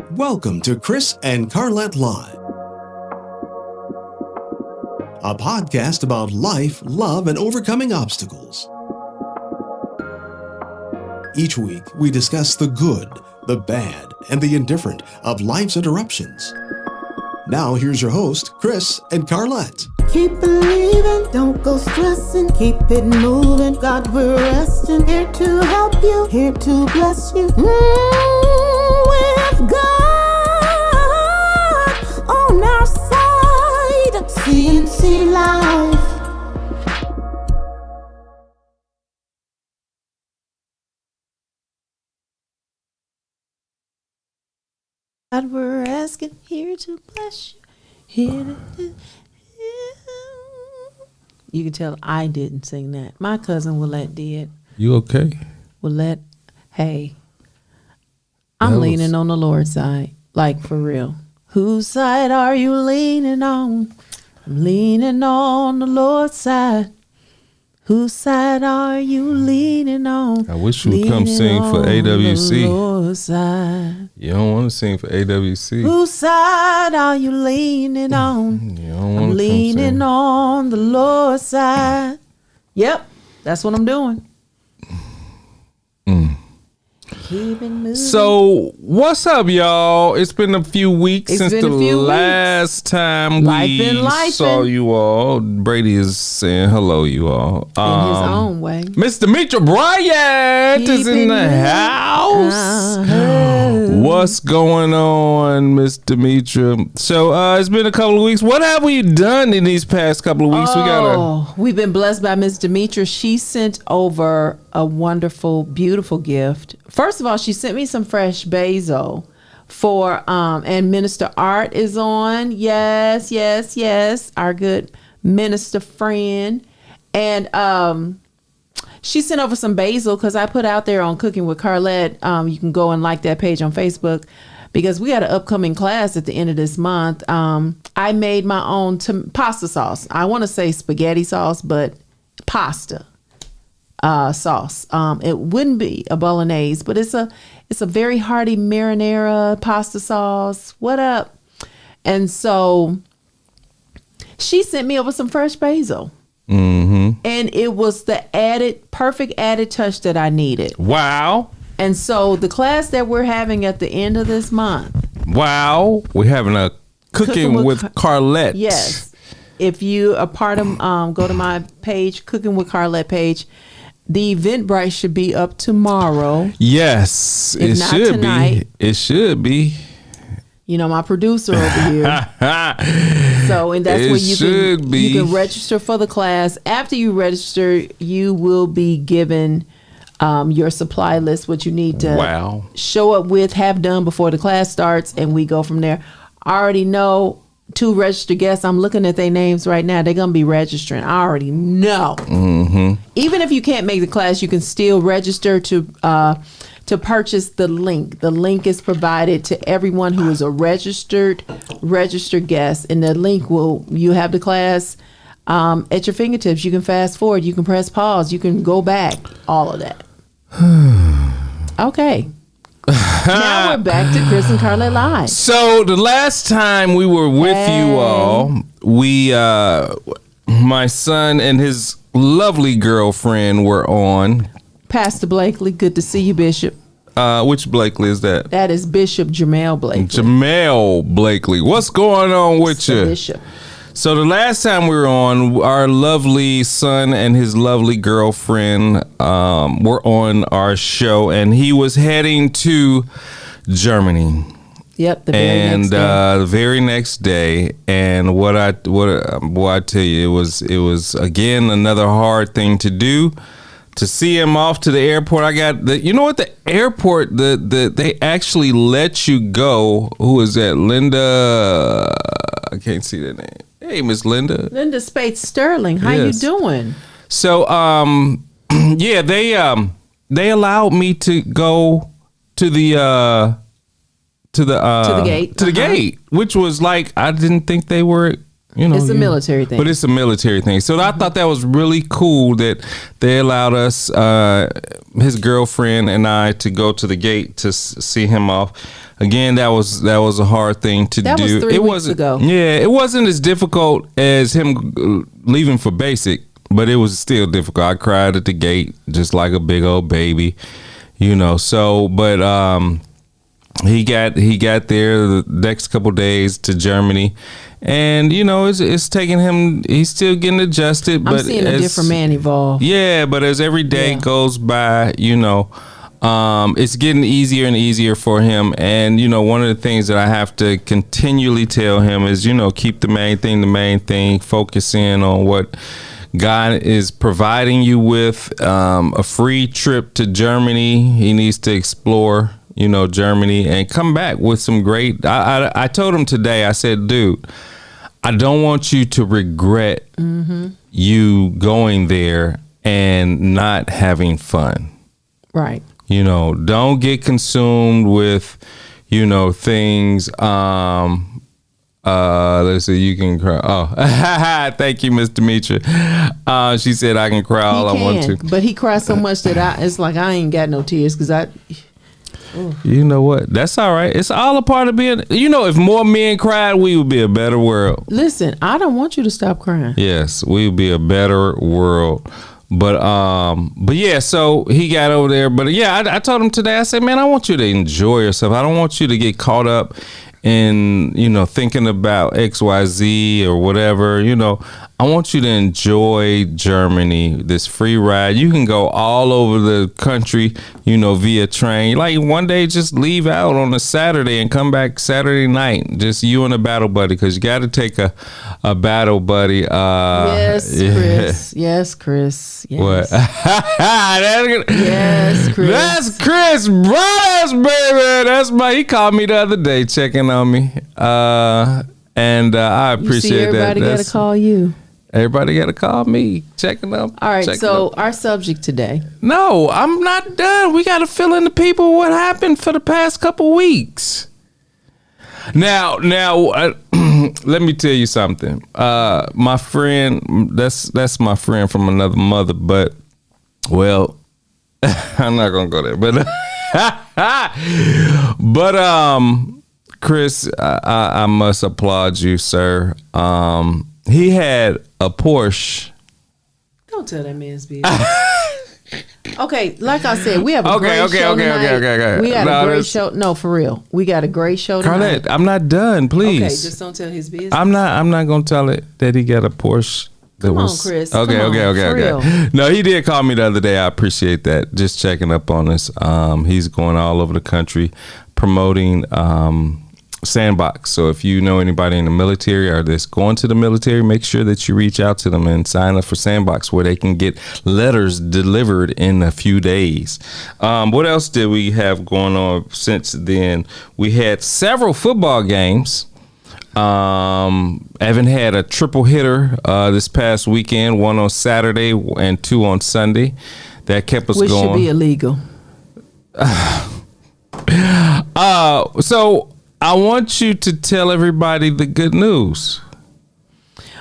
Welcome to Chris and Carlette Live, a podcast about life, love, and overcoming obstacles. Each week, we discuss the good, the bad, and the indifferent of life's interruptions. Now, here's your host, Chris and Carlette. Keep believing, don't go stressing, keep it moving. God, we're resting, here to help you, here to bless you. With God on our side, CNC Life. God, we're asking, here to bless you, here to... You can tell I didn't sing that. My cousin Willette did. You okay? Willette, hey, I'm leaning on the Lord's side, like for real. Whose side are you leaning on? I'm leaning on the Lord's side. Whose side are you leaning on? I wish you would come sing for AWC. Lord's side. You don't want to sing for AWC. Whose side are you leaning on? You don't want I'm to leaning sing. on the Lord's side. Yep, that's what I'm doing. Keep it moving. So, what's up, y'all? It's been a few weeks since the last time we saw you all. Brady is saying hello, you all. In his own way. Miss Demetra Bryant is in the house. What's going on, Miss Demetra? So, it's been a couple of weeks. What have we done in these past couple of weeks? We've been blessed by Miss Demetra. She sent over a wonderful, beautiful gift. First of all, she sent me some fresh basil for, and Minister Art is on. Yes. Our good minister friend. And she sent over some basil because I put out there on Cooking with Carlette. You can go and like that page on Facebook because we got an upcoming class at the end of this month. I made my own pasta sauce. I want to say spaghetti sauce, but pasta sauce. It wouldn't be a bolognese, but it's a very hearty marinara pasta sauce. What up? And so she sent me over some fresh basil. Mm-hmm. And it was the perfect added touch that I needed. Wow. And so the class that we're having at the end of this month. Wow. We're having a Cooking with Carlette. Yes. If you are part of, go to my page, Cooking with Carlette page. The Eventbrite should be up tomorrow. Yes, if it not should tonight. be. It should be. You know, my producer over here. So, and that's where you can register for the class. After you register, you will be given your supply list, what you need to show up with, have done before the class starts, and we go from there. I already know 2 registered guests. I'm looking at their names right now. They're going to be registering. I already know. Mm-hmm. Even if you can't make the class, you can still register to purchase the link. The link is provided to everyone who is a registered guest. And the link you have the class at your fingertips. You can fast forward. You can press pause. You can go back. All of that. Okay. Now we're back to Chris and Carlette Live. So the last time we were with you all, my son and his lovely girlfriend were on. Pastor Blakely, good to see you, Bishop. Which Blakely is that? That is Bishop Jamel Blakely. Jamel Blakely. What's going on with you? Bishop. So the last time we were on, our lovely son and his lovely girlfriend were on our show, and he was heading to Germany. Yep, the very next day. And what I tell you, it was again another hard thing to do. To see him off to the airport, the airport, they actually let you go. Who is that? Linda, I can't see that name. Hey, Miss Linda. Linda Spates Sterling. How you doing? So, they allowed me to go to the gate, which was like, I didn't think they were. It's a military thing. But it's a military thing. So I thought that was really cool that they allowed us, his girlfriend and I, to go to the gate to see him off. again, that was a hard thing to That do. was 3 it weeks wasn't, ago. Yeah, it wasn't as difficult as him leaving for basic, but it was still difficult. I cried at the gate just like a big old baby, you know. So, but he got there the next couple days to Germany. And you know, it's taking him. He's still getting adjusted. I'm but seeing a different man evolve. Yeah, but as every day goes by, you know, it's getting easier and easier for him. And you know, one of the things that I have to continually tell him is, you know, keep the main thing. Focus in on what God is providing you with. A free trip to Germany. He needs to explore, you know, Germany and come back with some great. I told him today. I said, dude, I don't want you to regret you going there and not having fun. Right. You know, don't get consumed with, you know, things. Let's see, you can cry. Oh, thank you, Miss Demetra. She said I can cry all I want to. But he cries so much that it's like I ain't got no tears because I. You know what? That's all right. It's all a part of being. You know, if more men cried, we would be a better world. Listen, I don't want you to stop crying. Yes, we would be a better world. But yeah. So he got over there. But yeah, I told him today. I said, man, I want you to enjoy yourself. I don't want you to get caught up in, you know, thinking about XYZ or whatever. You know, I want you to enjoy Germany, this free ride. You can go all over the country, you know, via train. Like one day, just leave out on a Saturday and come back Saturday night. Just you and a battle buddy, because you got to take a battle buddy. Yes, Chris. Yes, Chris. Yes. What? Yes, Chris. That's Chris Brothers, baby. That's he called me the other day checking on me. And I appreciate everybody that. Everybody got to call you. Everybody got to call me, checking up. All right, so our subject today. No, I'm not done. We got to fill in the people what happened for the past couple weeks. Now, let me tell you something. My friend, that's my friend from another mother, but, well, I'm not going to go there. But Chris, I must applaud you, sir. He had a Porsche. Don't tell that man's business. Okay, like I said, we have a great show tonight. Okay. We got a great show. No, for real. We got a great show tonight. Carlette, I'm not done, please. Okay, just don't tell his business. I'm not going to tell it that he got a Porsche. Come on, Chris. Okay. No, he did call me the other day. I appreciate that. Just checking up on us. He's going all over the country promoting Sandbox. So if you know anybody in the military or that's going to the military, make sure that you reach out to them and sign up for Sandbox, where they can get letters delivered in a few days. What else did we have going on since then? We had several football games. Evan had a triple hitter this past weekend, one on Saturday and two on Sunday. That kept us going. Which should be illegal. So I want you to tell everybody the good news.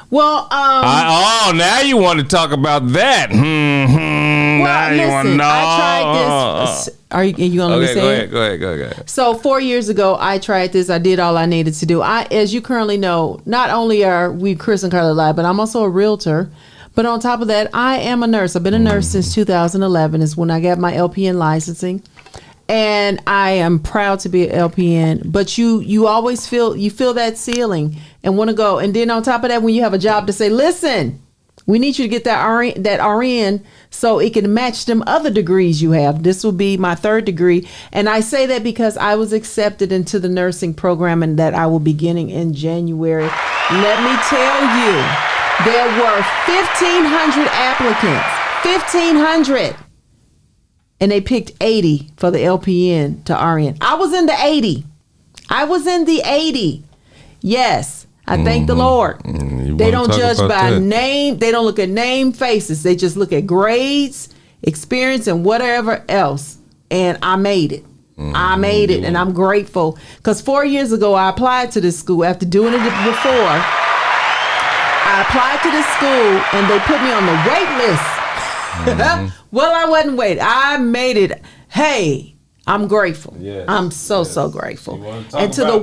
Well, now you want to talk about that. Well, listen, I tried this. Are you going to say it? Go ahead. So 4 years ago, I tried this. I did all I needed to do. As you currently know, not only are we Chris and Carlette Live, but I'm also a realtor. But on top of that, I am a nurse. I've been a nurse since 2011 is when I got my LPN licensing. And I am proud to be an LPN, but you always feel that ceiling and want to go. And then on top of that, when you have a job to say, listen, we need you to get that RN so it can match them other degrees you have. This will be my third degree. And I say that because I was accepted into the nursing program and that I will be beginning in January. Let me tell you, there were 1,500 applicants, 1,500. And they picked 80 for the LPN to RN. I was in the 80. Yes. I thank the Lord. They don't judge by name. They don't look at name, faces. They just look at grades, experience, and whatever else. And I made it. And I'm grateful. Because 4 years ago, I applied to this school after doing it before. I applied to this school, and they put me on the wait list. Well, I wasn't waiting. I made it. Hey, I'm grateful. Yes, I'm so yes. grateful. And to the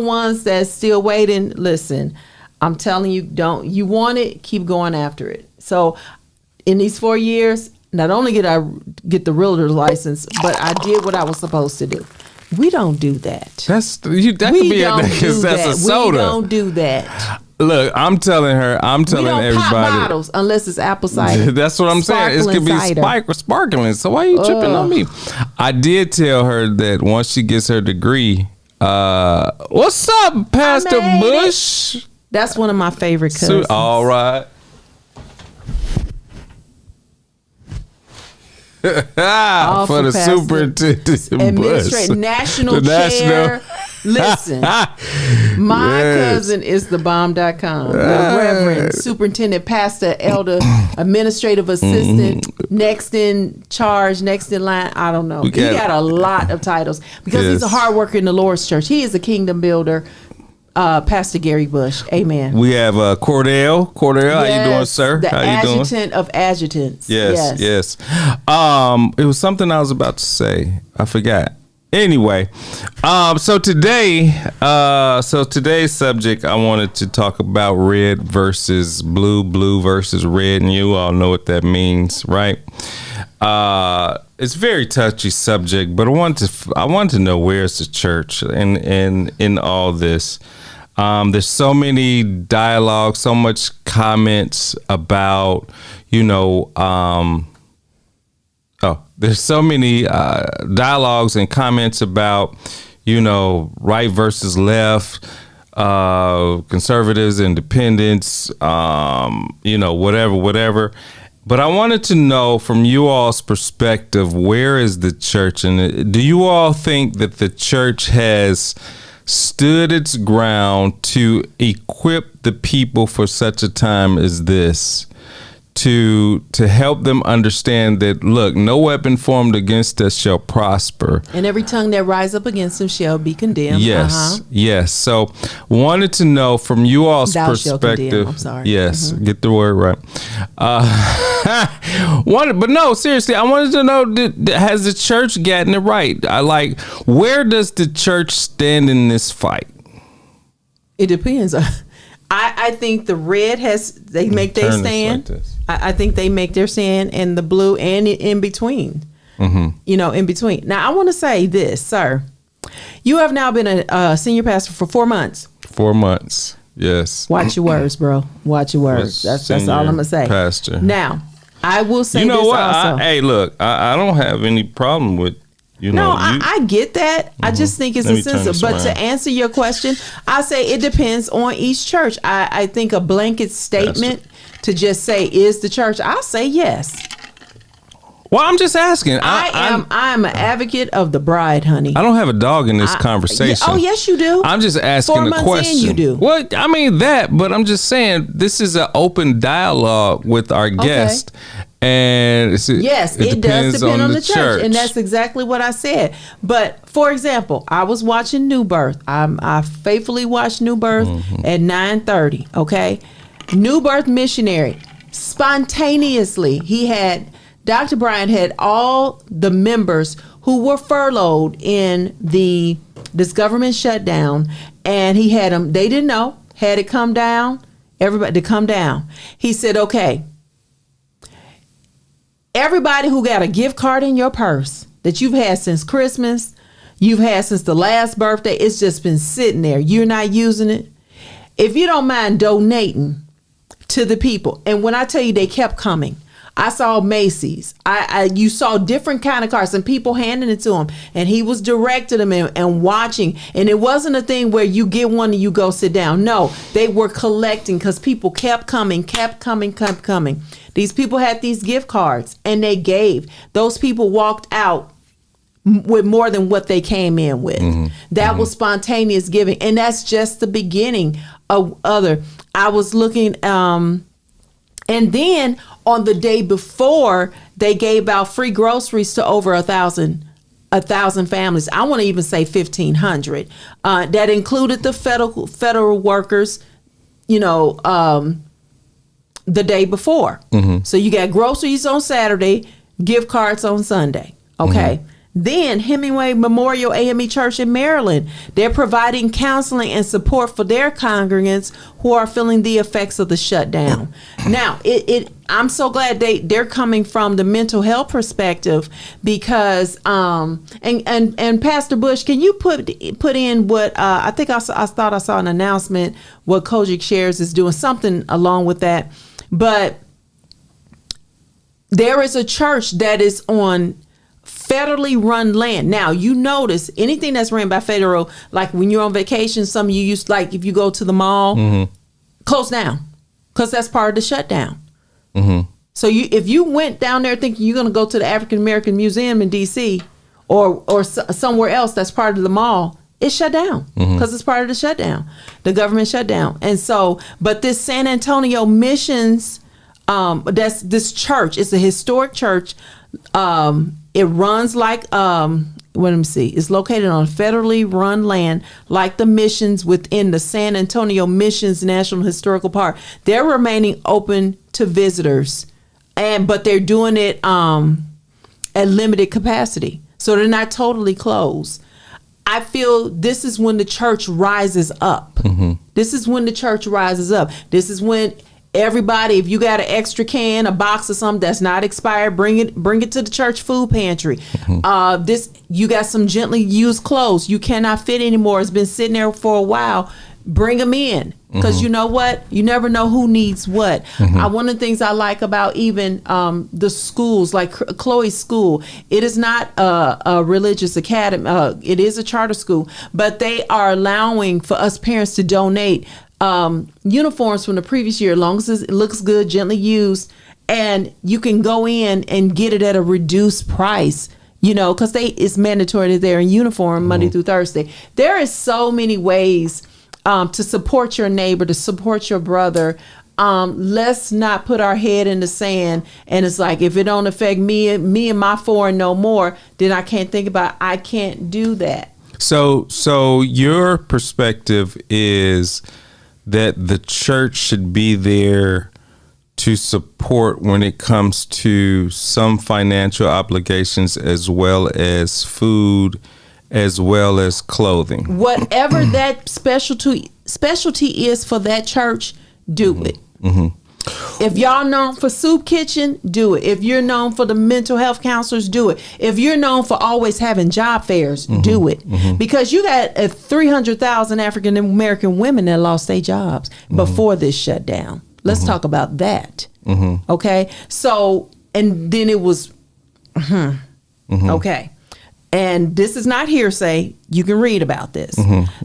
ones that's still waiting, listen, I'm telling you, you want it, keep going after it. So in these 4 years, not only did I get the realtor's license, but I did what I was supposed to do. We don't do that. That could be because that's a soda. We don't do that. Look, I'm telling We don't everybody. pop bottles unless it's apple cider. That's what I'm saying. It could be sparkling. So why are you tripping on me? I did tell her that once she gets her degree, what's up, Pastor Bush? That's one of my favorite cousins. All right. For the superintendent Bush. National chair. Listen, my cousin is the bomb.com. The Reverend Superintendent, Pastor, Elder, Administrative Assistant, next in charge, next in line. I don't know. He got a lot of titles because he's a hard worker in the Lord's church. He is a kingdom builder. Pastor Gary Bush. Amen. We have Cordell. Yes, how you doing, sir? The how you doing? adjutant of adjutants. Yes. It was something I was about to say. I forgot. Anyway, so today's subject, I wanted to talk about red versus blue versus red, and you all know what that means, right? It's a very touchy subject, but I want to know, where's the church in all this? There's so many dialogues, so much comments about, there's so many dialogues and comments about, right versus left, conservatives, independents, whatever. But I wanted to know from you all's perspective, where is the church? And do you all think that the church has stood its ground to equip the people for such a time as this? To help them understand that, look, no weapon formed against us shall prosper, and every tongue that rise up against them shall be condemned. Yes. So wanted to know from you all's perspective. I'm sorry. Yes, get the word right. But no, seriously, I wanted to know: has the church gotten it right? Where does the church stand in this fight? It depends. I think the red they make their stand. I think they make their stand, and the blue and in between. Mm-hmm. In between. Now, I want to say this, sir. You have now been a senior pastor for 4 months. 4 months. Yes. Watch your words, bro. Watch your words. That's all I'm gonna say. Pastor. Now, I will say this what? Also. Hey, look, I don't have any problem with. I get that. Mm-hmm. I just think it's sensitive. But to answer your question, I say it depends on each church. I think a blanket statement to just say, is the church? I'll say yes. Well, I'm just asking. I'm an advocate of the bride, honey. I don't have a dog in this conversation. Oh, yes, you do. I'm just asking 4 months the question. In, you do. Well, I mean but I'm just saying this is an open dialogue with our guest. And it does depend on the church. And that's exactly what I said. But for example, I was watching New Birth. I faithfully watched New Birth at 9:30. Okay. New Birth missionary. Spontaneously, Dr. Bryant had all the members who were furloughed in this government shutdown, and he had them, they didn't know, had it come down, everybody to come down. He said, okay, everybody who got a gift card in your purse that you've had since Christmas, you've had since the last birthday, it's just been sitting there, you're not using it. If you don't mind donating to the people, and when I tell you they kept coming, I saw Macy's. You saw different kind of cards and people handing it to him, and he was directing them and watching. And it wasn't a thing where you get one and you go sit down. No, they were collecting because people kept coming. These people had these gift cards and they gave. Those people walked out with more than what they came in with. That was spontaneous giving, and that's just the beginning of other. I was looking, and then on the day before, they gave out free groceries to over 1,000 families. I want to even say 1,500. That included the federal workers, the day before. So you got groceries on Saturday, gift cards on Sunday. Okay. Then Hemingway Memorial AME Church in Maryland, they're providing counseling and support for their congregants who are feeling the effects of the shutdown. Now, I'm so glad they're coming from the mental health perspective, because and Pastor Bush, can you put in what I think I thought I saw an announcement what Kojic Shares is doing, something along with that, but there is a church that is on federally run land. Now, you notice anything that's ran by federal, like when you're on vacation, some you used, like if you go to the mall, close down, because that's part of the shutdown. So if you went down there thinking you're going to go to the African American Museum in DC or somewhere else that's part of the mall, it's shut down because it's part of the shutdown, the government shutdown. And so, but this San Antonio Missions, that's this church, it's a historic church. It runs like, let me see, it's located on federally run land like the missions within the San Antonio Missions National Historical Park. They're remaining open to visitors, but they're doing it at limited capacity. So they're not totally closed. I feel this is when the church rises up. This is when the church rises up. This is when everybody, if you got an extra can, a box or something that's not expired, bring it to the church food pantry. You got some gently used clothes you cannot fit anymore. It's been sitting there for a while. Bring them in, because you know what? You never know who needs what. One of the things I like about even the schools, like Chloe's school, it is not a religious academy. It is a charter school, but they are allowing for us parents to donate uniforms from the previous year, as long as it looks good, gently used, and you can go in and get it at a reduced price, because it's mandatory that they're in uniform Monday through Thursday. There is so many ways to support your neighbor, to support your brother. Let's not put our head in the sand and it's like, if it don't affect me and my four and no more, then I can't think about it. I can't do that. So your perspective is that the church should be there to support when it comes to some financial obligations, as well as food, as well as clothing. Whatever that specialty is for that church, do it. If y'all known for soup kitchen, do it. If you're known for the mental health counselors, do it. If you're known for always having job fairs, do it. Because you got 300,000 African American women that lost their jobs before this shutdown. Let's talk about that. Okay. So, and then it was, okay. And this is not hearsay. You can read about this.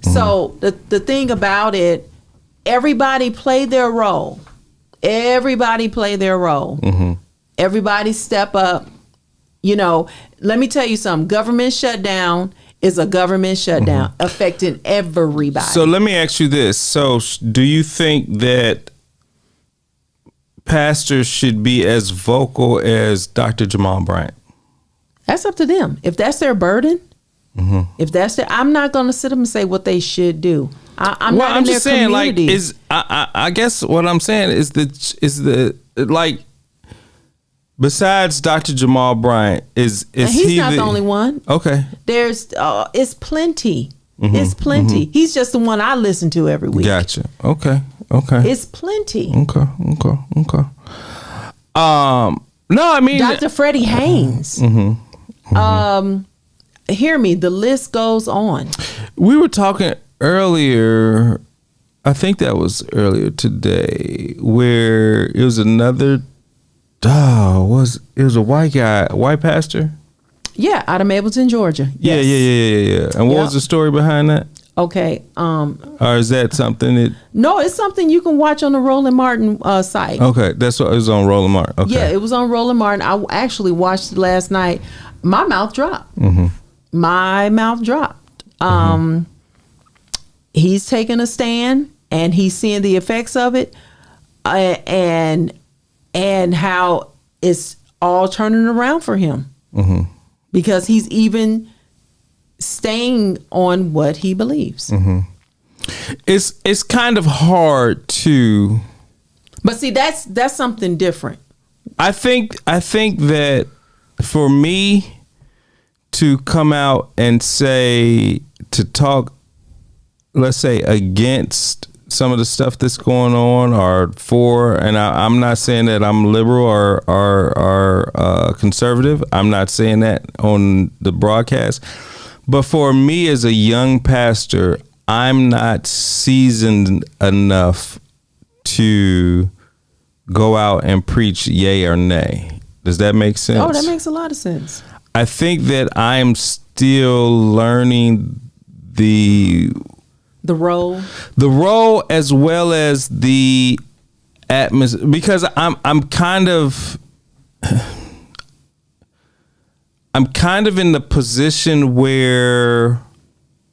So the thing about it, everybody played their role. Everybody play their role. Everybody step up. Let me tell you something. Government shutdown is a government shutdown affecting everybody. So let me ask you this. So do you think that pastors should be as vocal as Dr. Jamal Bryant? That's up to them. If that's their burden, if that's I'm not going to sit up and say what they should do. I'm not in their community. I guess what I'm saying is the besides Dr. Jamal Bryant, is he's not the only one. Okay. There's it's plenty. It's plenty. He's just the one I listen to every week. Gotcha. Okay. It's plenty. Okay. No, I mean Dr. Freddie Haynes. Hear me. The list goes on. We were talking earlier, I think that was earlier today, where it was another, it was a white guy, a white pastor? Yeah, out of Mableton, Georgia. Yes. Yeah. And what was the story behind that? Okay. Or is that something that... No, it's something you can watch on the Roland Martin site. Okay, that's what it was on Roland Martin. Okay. Yeah, it was on Roland Martin. I actually watched it last night. My mouth dropped. My mouth dropped. He's taking a stand and he's seeing the effects of it, and how it's all turning around for him, because he's even staying on what he believes. It's kind of hard to, but see, that's something different. I think that for me to come out and to talk, let's say, against some of the stuff that's going on or for, and I'm not saying that I'm liberal or conservative. I'm not saying that on the broadcast. But for me as a young pastor, I'm not seasoned enough to go out and preach yay or nay. Does that make sense? Oh, that makes a lot of sense. I think that I'm still learning the role as well as the atmosphere, because I'm kind of in the position where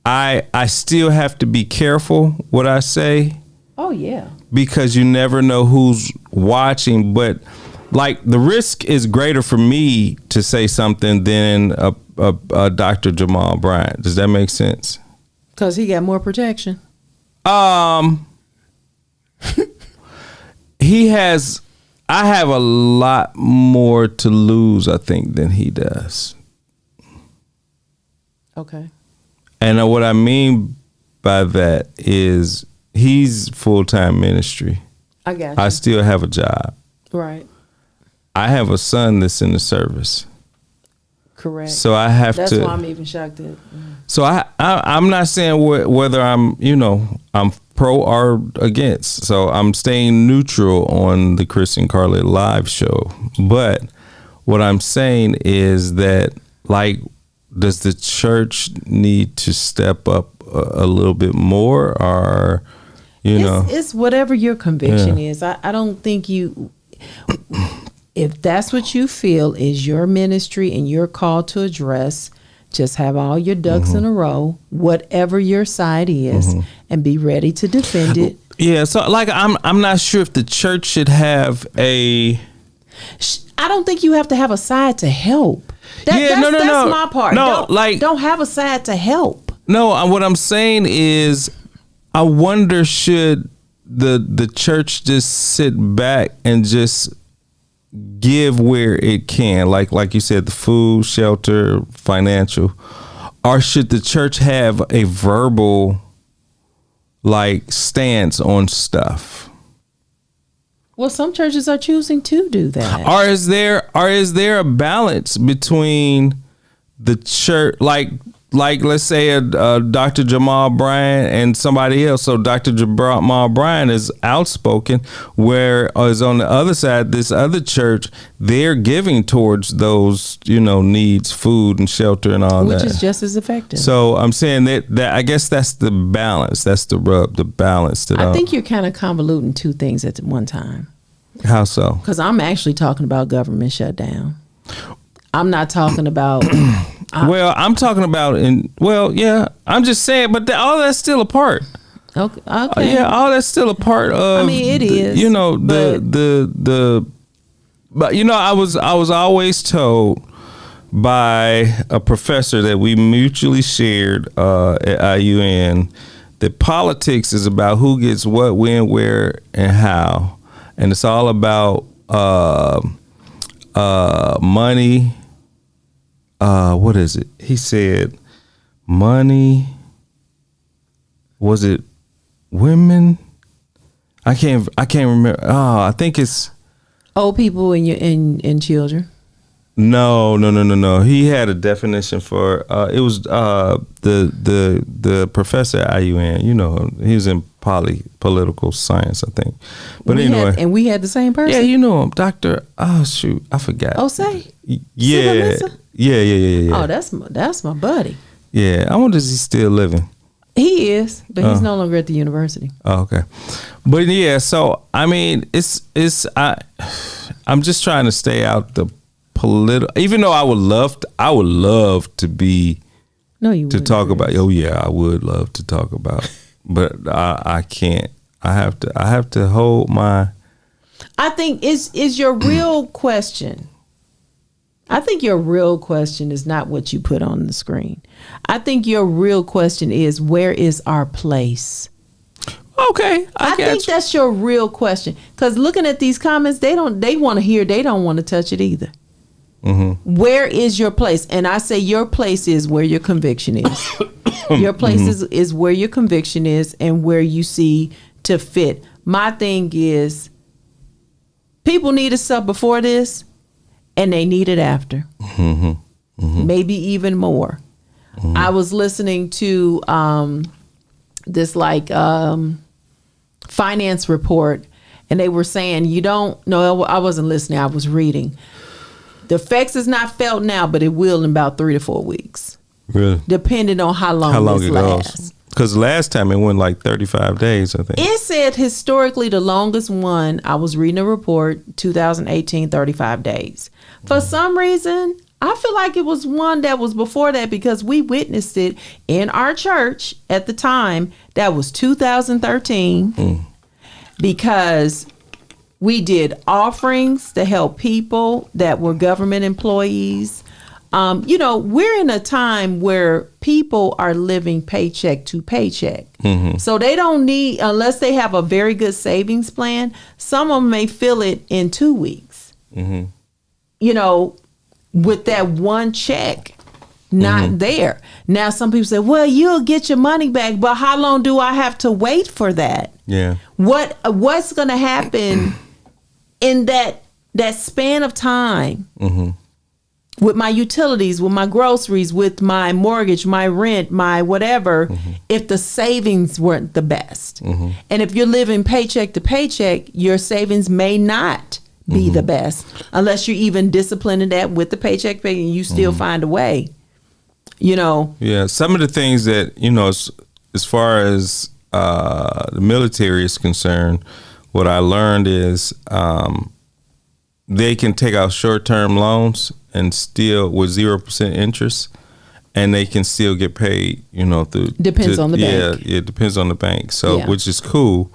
I still have to be careful what I say. Oh yeah. Because you never know who's watching, but like the risk is greater for me to say something than a Dr. Jamal Bryant. Does that make sense? Because he got more protection. He has. I have a lot more to lose, I think, than he does. Okay. And what I mean by that is he's full-time ministry. I got you. I still have a job. Right. I have a son that's in the service. Correct. So I have That's to. That's why I'm even shocked at. So I'm not saying whether I'm pro or against. So I'm staying neutral on the Chris and Carlette live show. But what I'm saying is that, like, does the church need to step up a little bit more, or it's whatever your conviction is. I don't think you. If that's what you feel is your ministry and you're called to address, just have all your ducks in a row, whatever your side is, and be ready to defend it. Yeah, so like I'm not sure if the church should have a. I don't think you have to have a side to help. That's my part. No, don't have a side to help. No, what I'm saying is, I wonder, should the church just sit back and just give where it can, like you said, the food, shelter, financial, or should the church have a verbal stance on stuff? Well, some churches are choosing to do that. Or is there a balance between the church, like let's say a Dr. Jamal Bryant and somebody else? So Dr. Jamal Bryant is outspoken, whereas on the other side, this other church, they're giving towards those, needs, food and shelter and all that. Which is just as effective. So I'm saying that I guess that's the balance. That's the rub, the balance. I think you're kind of convoluting two things at one time. How so? Because I'm actually talking about government shutdown. I'm not talking about... I'm talking about I'm just saying, but all that's still a part. Okay. All that's still a part of. I mean, it is. But I was always told by a professor that we mutually shared at IUN that politics is about who gets what, when, where, and how, and it's all about money. What is it? He said, money. Was it women? I can't remember. Oh, I think it's old people and children. No. He had a definition for it was the professor at IUN. He was in political science, I think. But we had the same person. Yeah, you know him, Dr. Oh shoot, I forgot. Osei? Yeah. Yeah. Oh, that's my buddy. Yeah, I wonder is he still living? He is, but he's no longer at the university. Oh, okay. But yeah, so I mean, I'm just trying to stay out the political. Even though I would love to be. No, you to talk about. Oh yeah, I would love to talk about, but I can't. I have to hold my. I think is your real question. I think your real question is not what you put on the screen. I think your real question is, where is our place? Okay. I think that's your real question. Because looking at these comments, they want to hear, they don't want to touch it either. Where is your place? And I say your place is where your conviction is. Your place is where your conviction is and where you see to fit. My thing is, people needed stuff before this, and they need it after. Maybe even more. I was listening to this finance report, and they were saying I wasn't listening, I was reading. The effects is not felt now, but it will in about 3 to 4 weeks. Really? Depending on how long this lasts. Because last time it went like 35 days, I think. It said historically the longest one, I was reading a report, 2018, 35 days. For some reason, I feel like it was one that was before that because we witnessed it in our church at the time. That was 2013 because we did offerings to help people that were government employees. We're in a time where people are living paycheck to paycheck. So they don't need, unless they have a very good savings plan, some of them may fill it in 2 weeks. With that one check not there. Now, some people say, well, you'll get your money back, but how long do I have to wait for that? Yeah. What's going to happen in that span of time? With my utilities, with my groceries, with my mortgage, my rent, my whatever, if the savings weren't the best. And if you're living paycheck to paycheck, your savings may not be the best unless you're even disciplined in that with the paycheck pay and you still find a way, Yeah, some of the things that, as far as the military is concerned, what I learned is they can take out short-term loans and still with 0% interest, and they can still get paid, through. Depends on the bank. Yeah, it depends on the bank. So, Yeah. which is cool,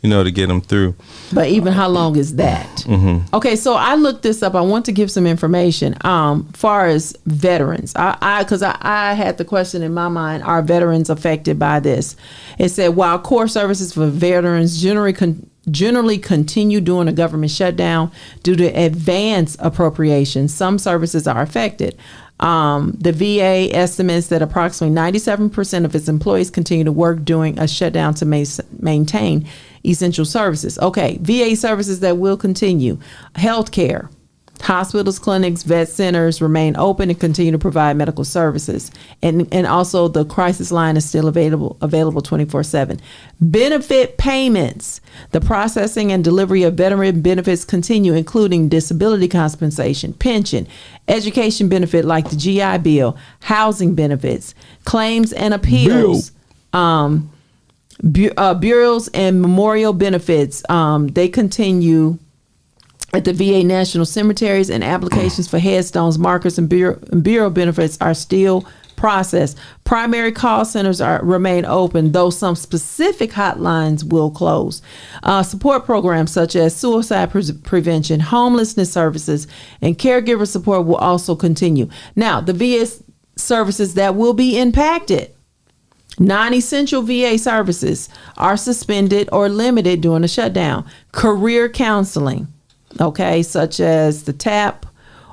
to get them through. But even how long is that? Okay, so I looked this up. I want to give some information. Far as veterans, because I had the question in my mind: are veterans affected by this? It said while core services for veterans generally continue during a government shutdown due to advance appropriations, some services are affected. The VA estimates that approximately 97% of its employees continue to work during a shutdown to maintain essential services. Okay, VA services that will continue. Healthcare. Hospitals, clinics, vet centers remain open and continue to provide medical services. And also the crisis line is still available 24/7. Benefit payments. The processing and delivery of veteran benefits continue, including disability compensation, pension, education benefit like the GI Bill, housing benefits, claims and appeals. Burials and memorial benefits. They continue at the VA National Cemeteries, and applications for headstones, markers, and burial benefits are still processed. Primary call centers remain open, though some specific hotlines will close. Support programs such as suicide prevention, homelessness services, and caregiver support will also continue. Now, the VA services that will be impacted. Non-essential VA services are suspended or limited during the shutdown. Career counseling. Okay, such as the TAP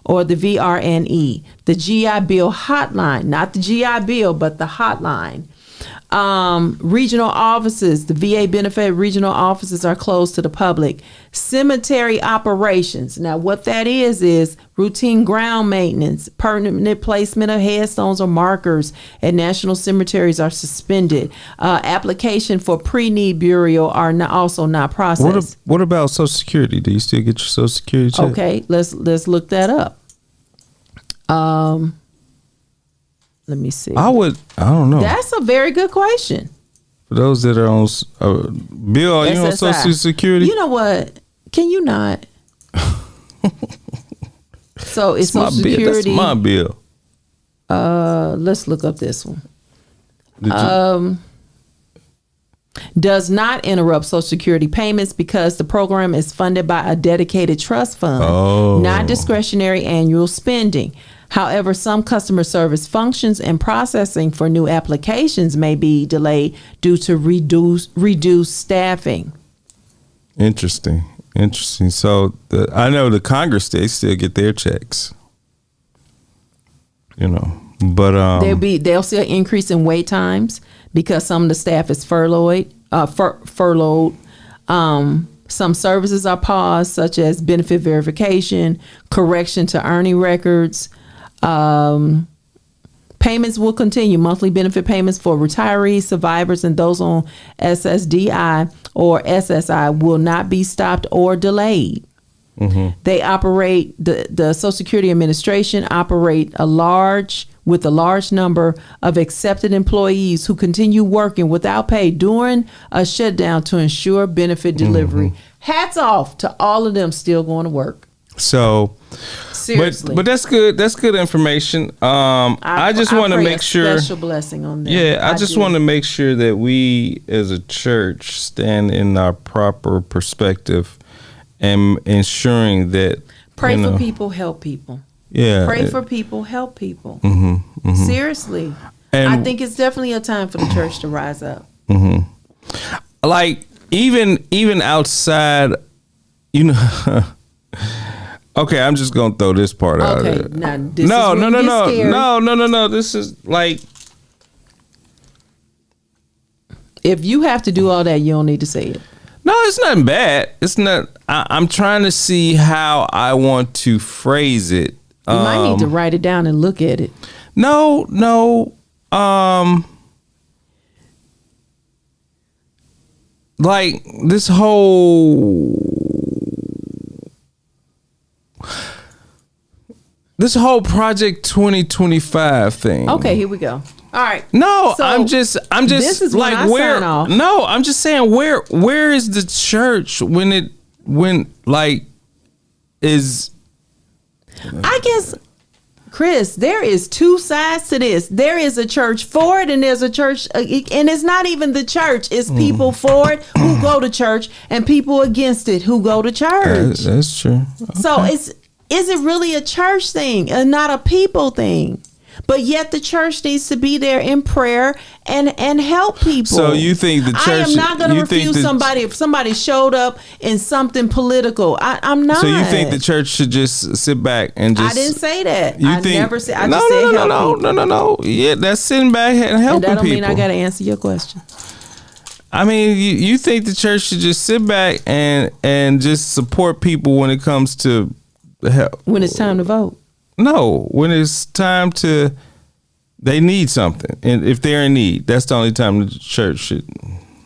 or the VRNE, the GI Bill hotline, not the GI Bill, but the hotline. Regional offices, the VA benefit regional offices are closed to the public. Cemetery operations. Now, what that is routine ground maintenance, permanent placement of headstones or markers at national cemeteries are suspended. Application for pre-need burial are also not processed. What about Social Security? Do you still get your Social Security check? Okay, let's look that up. Let me see. I don't know. That's a very good question. For those that are on Bill, are you on SSI. Social Security? You know what? Can you not? So it's my Social bill. Security. That's my bill. Let's look up this one. Does not interrupt Social Security payments because the program is funded by a dedicated trust fund, not discretionary annual spending. However, some customer service functions and processing for new applications may be delayed due to reduced staffing. Interesting. So I know the Congress, they still get their checks. But they'll see an increase in wait times because some of the staff is furloughed. Some services are paused, such as benefit verification, correction to earning records. Payments will continue. Monthly benefit payments for retirees, survivors, and those on SSDI or SSI will not be stopped or delayed. Mm-hmm. They operate, the Social Security Administration operate with a large number of accepted employees who continue working without pay during a shutdown to ensure benefit delivery. Mm-hmm. Hats off to all of them still going to work. So, seriously, but that's good. That's good information. I just want to make sure. Special blessing on that. Yeah, I just want to make sure that we, as a church, stand in our proper perspective and ensuring that pray for people, help people. Yeah, pray for people, help people. Mm-hmm, mm-hmm. Seriously, and I think it's definitely a time for the church to rise up. Mm-hmm. Like even outside, Okay, I'm just gonna throw this part out there. Okay, now this no. This is like, if you have to do all that, you don't need to say it. No, it's nothing bad. It's not. I'm trying to see how I want to phrase it. You might need to write it down and look at it. No. Like this whole Project 2025 thing. Okay, here we go. All right. No, so I'm just this is like when I where sign off. No, I'm just saying where is the church when is I guess, Chris, there is two sides to this. There is a church for it and there's a church, and it's not even the church. It's people for it who go to church and people against it who go to church. That's true. Okay. So is it really a church thing and not a people thing? But yet the church needs to be there in prayer and help people. So you think the church? I am not going to refuse somebody if somebody showed up in something political. I'm not. So you think the church should just sit back and just? I didn't say that. Never said. I just said help people. No. Yeah, that's sitting back and helping people. And that don't mean I got to answer your question. I mean, you think the church should just sit back and just support people when it comes to help? When it's time to vote. No, when it's time to, they need something, and if they're in need, that's the only time the church should.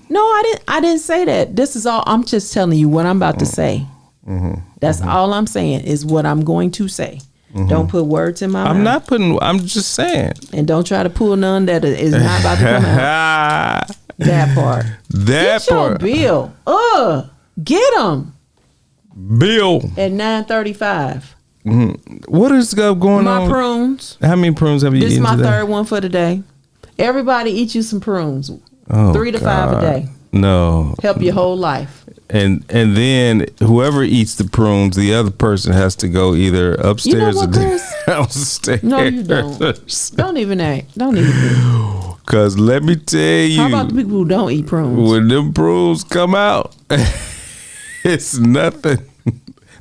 No, I didn't say that. This is all. I'm just telling you what I'm about to say. Mm-hmm. That's all I'm saying is what I'm going to say. Mm-hmm. Don't put words in my mouth. I'm not putting. I'm just saying. And don't try to pull none that is not about to come out. That part. That get part. Your bill. Get him. Bill. At 9:35. Mm-hmm. What is going on? My prunes. How many prunes have you eaten today? This is my third one for the day. Everybody eat you some prunes. 3 to 5 a day. No. Help your whole life. And then whoever eats the prunes, the other person has to go either upstairs or downstairs. No, you don't. Don't even act. Don't even. Because let me tell you. How about the people who don't eat prunes? When them prunes come out, it's nothing.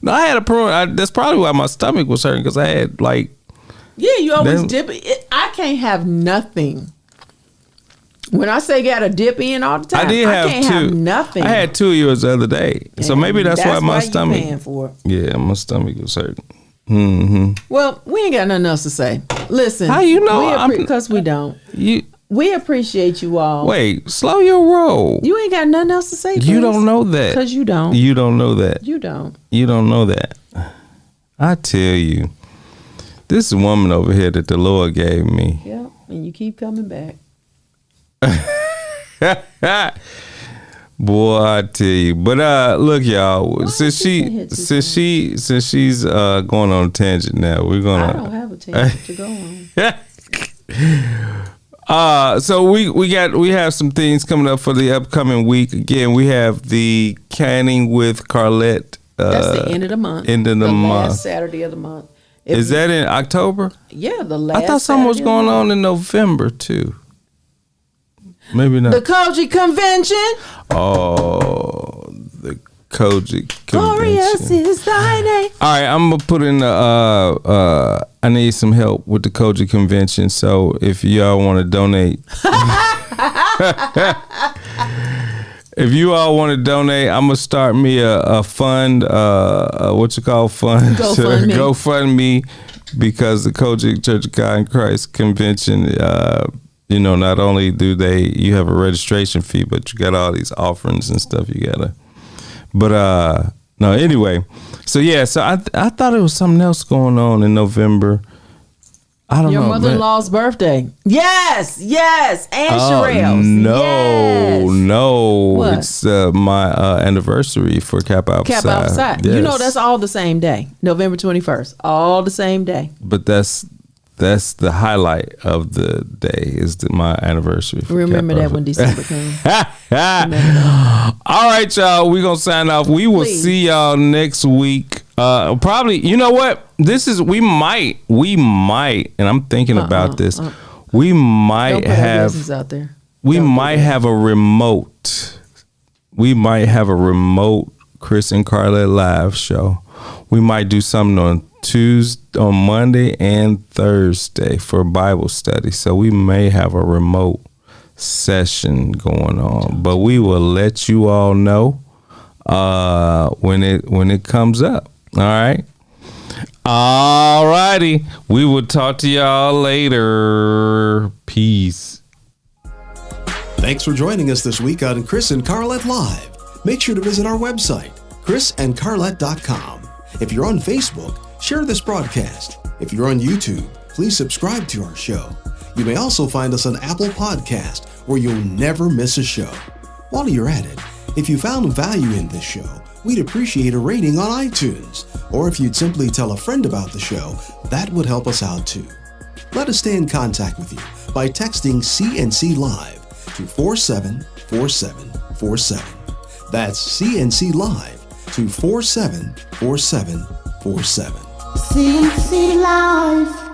No, I had a prune. That's probably why my stomach was hurting, because I had like. Yeah, you always dip it. I can't have nothing. When I say got to dip in all the time, I can't have nothing. I had 2 of yours the other day, so maybe that's why my stomach. You paying for it. Yeah, my stomach was hurting. Mm-hmm. Well, we ain't got nothing else to say. Listen, how you know? Because we don't. We appreciate you all. Wait, slow your roll. You ain't got nothing else to say. You don't know that. Because you don't. You don't know that. You don't. You don't know that. I tell you, this woman over here that the Lord gave me. Yeah, and you keep coming back. Boy, I tell you. But look, y'all. Since she's going on a tangent now, we're gonna. I don't have a tangent to go on. So we have some things coming up for the upcoming week. Again, we have the Canning with Carlette. That's the end of the month. Last Saturday of the month. Is that in October? Yeah, the last. I thought something was going on in November too. Maybe not. The Koji Convention. Oh, the Koji Convention. Glorious is thy name. All right, I'm gonna put in the I need some help with the Koji convention. So if y'all want to donate, if you all want to donate, I'm gonna start me a fund. Fund? GoFundMe, because the Koji Church of God in Christ convention. Not only do you have a registration fee, but you got all these offerings and stuff you gotta. But no, anyway. So yeah, I thought it was something else going on in November. I don't know. Your mother-in-law's birthday. Yes, and Sherelle's. No. What? It's my anniversary for Cap Outside. Yes. Yes. That's all the same day, November 21st. All the same day. But that's the highlight of the day is my anniversary. Remember that when December came. All right, y'all. We're going to sign off. We will see y'all next week. Probably, you know what? We might, and I'm thinking about this. We might have out there. We might have a remote. We might have a remote Chris and Carlette live show. We might do something on Monday and Thursday for Bible study. So we may have a remote session going on, but we will let you all know when it comes up. All right. All righty. We will talk to y'all later. Peace. Thanks for joining us this week on Chris and Carlette Live. Make sure to visit our website, chrisandcarlette.com. If you're on Facebook, share this broadcast. If you're on YouTube, please subscribe to our show. You may also find us on Apple Podcast, where you'll never miss a show. While you're at it, if you found value in this show, we'd appreciate a rating on iTunes. Or if you'd simply tell a friend about the show, that would help us out too. Let us stay in contact with you by texting CNC Live to 474747. That's CNC Live to 474747. CNC Live.